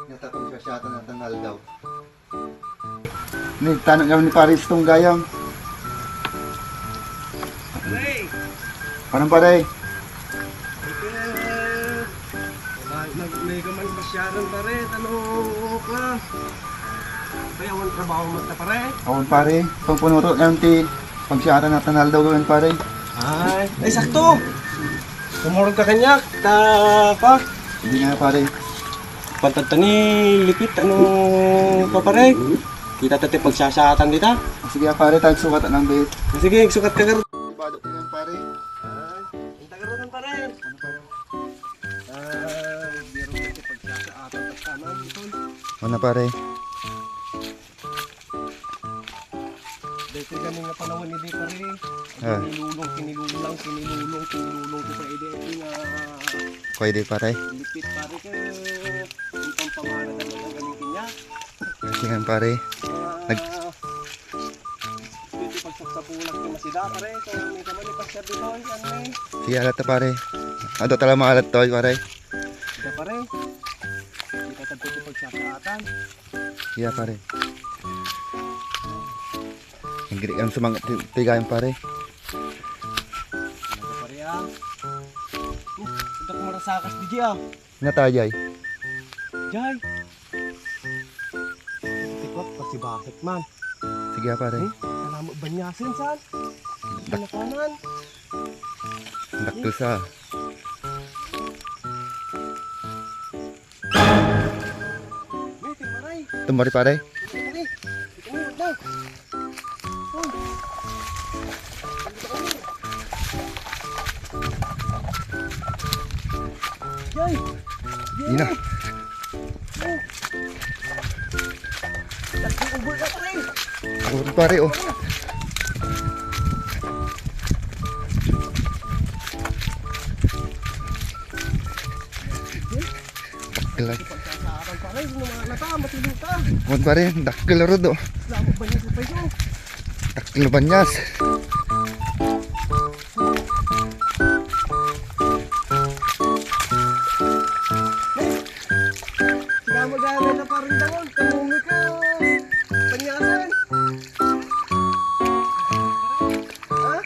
Natapos siya siya ng tanal daw. Tanong lang ni Paris itong gayam. Pare! Parang pare. May kaman pasyaran pare, tanong ka. Kaya ang trabaho mo ta pare? Awan pare. Itong punuro lang ti pagsiyatan ng tanal daw gawin pare. Ay sakto! Tumurog ka kanyak, pa. Hindi nga pare. Pantad ni lipit, ano pa pare? Kita tati pagsasatan dita. Sige pare, tayo sukat ng bait. Sige, sukat ka garo. Ibado ko yan pare. Ang tagaroon pare. Biro tati pagsasatan at kanan ito. Ano pare? Dito kami nga panahon ni di pare. Kinilulong ko pa ide nga Pwede pare. lipit pare ka. Itong pangalan na ang gamitin niya. Sige nga pare. Dito pagsapsapulag yung masida pare. So may kaman ipasya dito. Ano eh. Sige alat na pare. Ato tala maalat to pare. Ito pare. Kita tagputi pagsasatan. Sige pare. Ang ang sumangat tigayan pare. Ano pare ah. Ito ko marasakas di diya. Natayay. Jay. Tikot pasi bakit man. Sige pare. Salamat banyasin san. Nakanan. Dakto sa. Miti maray. Tumari pare. Pare. Ito mo daw. Jay. Ina. Laki ubod na pare. Ako pare oh. Dakkel. Pagsasatan pare. Mga nata. Matulog ka. Kon pare, dakkel rod oh. Salamat banyas sa payo. Dakkel banyas. Sila mag-aaral na parang dangol. Tanungi ka. Panyasan. Ha?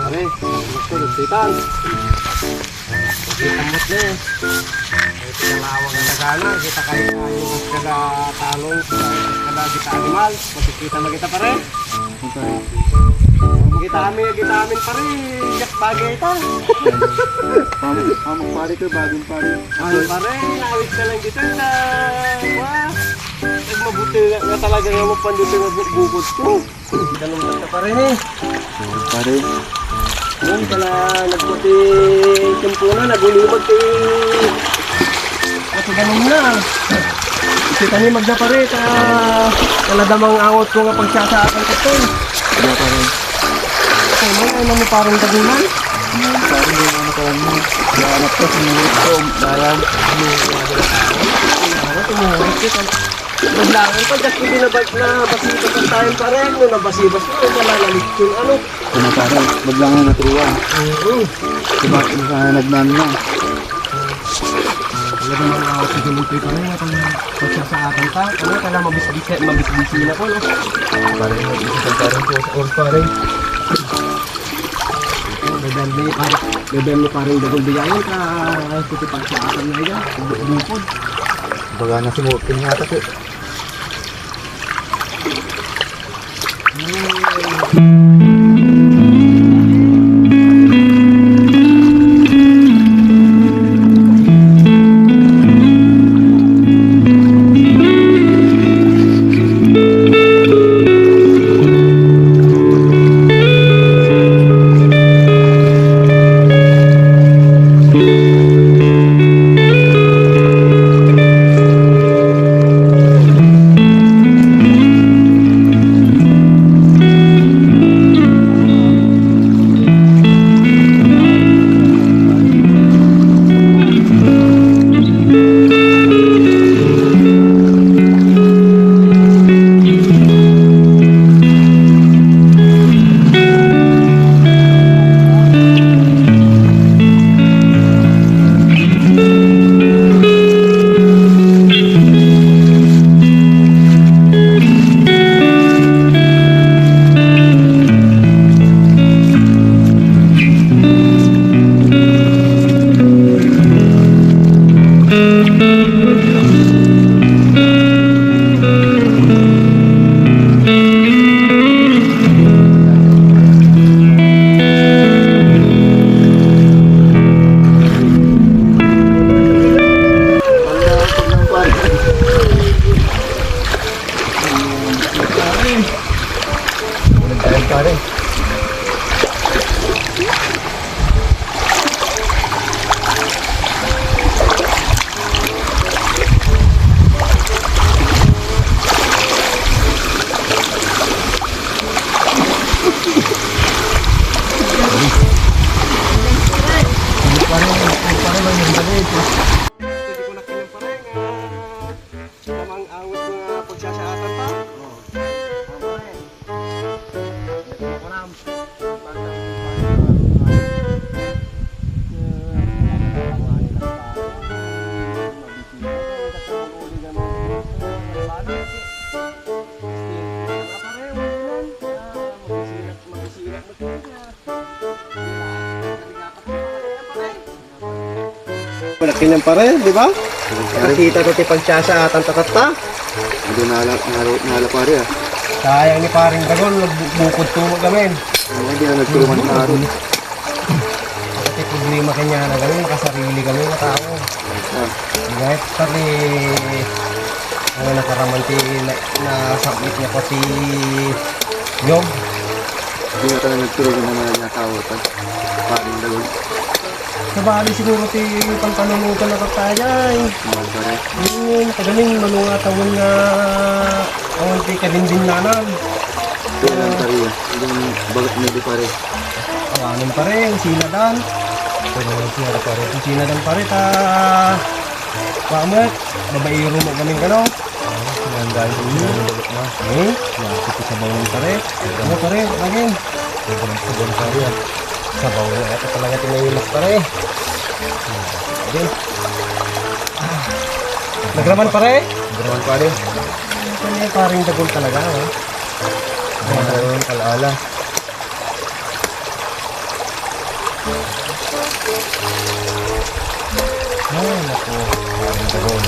Pare, nagsitan. Kita mo't na eh. Ito kalawang ang nagana. Kita kahit yung kada talong, kada kita animal. Makikita mo kita pare. Kita amin pare. Yak bagay ito. Amok pare ko bagong pare. Ay pare, awit ka lang dito sa... Wah! Mabuti nga talaga nga mo pandito nga bukod ko. Ganun ka pare eh. Pare. Noon pala nagputi kumpuna, nagulimag kay... Kasi ganun na. Kasi kani magdapare ka... Kaladamang awot ko nga pagsasaakan ko ito. Ano pare? Ay ano mo parang dagulan? Pare yung ano ka mo. Anak ko sumulit ko. Dayan. Ano tumuhulit kita? Maglangan pa, just hindi na basibas ang tayo pa rin. No, nabasibas ko, malalalit yung ano. Ano pare? Baglangan na truwan. Diba? Nagnan na. Wala naman ako sa gulutoy pa rin. Pagsasaakan ka. Ano, kaya mabisbisi na ko. No? Pare, isang pare ko sa old pare. Bebel mo parang dagol bigayan ka. Kuti pagsasaakan na yan. Bukod. Baga na sumutin yata ko. yung balit. Hindi ko nakilang pa rin. Tamang awit ko nga pagsasaatan pa. Oo. Tama rin. Hindi ko alam. Nakilang pa rin, di ba? Nakita ko ti pagtsasa at ang tatata. Hindi nahala pare ah. Sayang ni paring Dragon, nagbukod tumo kami. Hindi na nagtulungan sa araw. Kasi problema kanya na kami, kasarili kami na tao. Kahit pati ang nakaraman ti na submit niya pati Yog. Hindi na tayo nagtulungan ng mga tao. Paring dagon. Sa bali siguro ti pangpanunutan na tatayay. Mahal pare. Yun, kagaling manungatawin nga awan ti kadindin nanan. Kaya lang pare ah. Yung bagat na di pare. Awanin pa rin, sinadan. Pero sinadan pa rin. Sinadan pa rin, Pamet, babairo mo kaming gano. Sinandan ko yung bagat na. Nakasip ko sa bawang pa rin. Ano pa rin, laging. Ito ng sabon pa rin. Sa bawang, ito talaga tinayimas pa rin. Again. Nagraman pa rin? Nagraman pa rin. Ito niya paring dagol talaga, ha? Ayun, kalaala. Ay, naku. Parang dagol.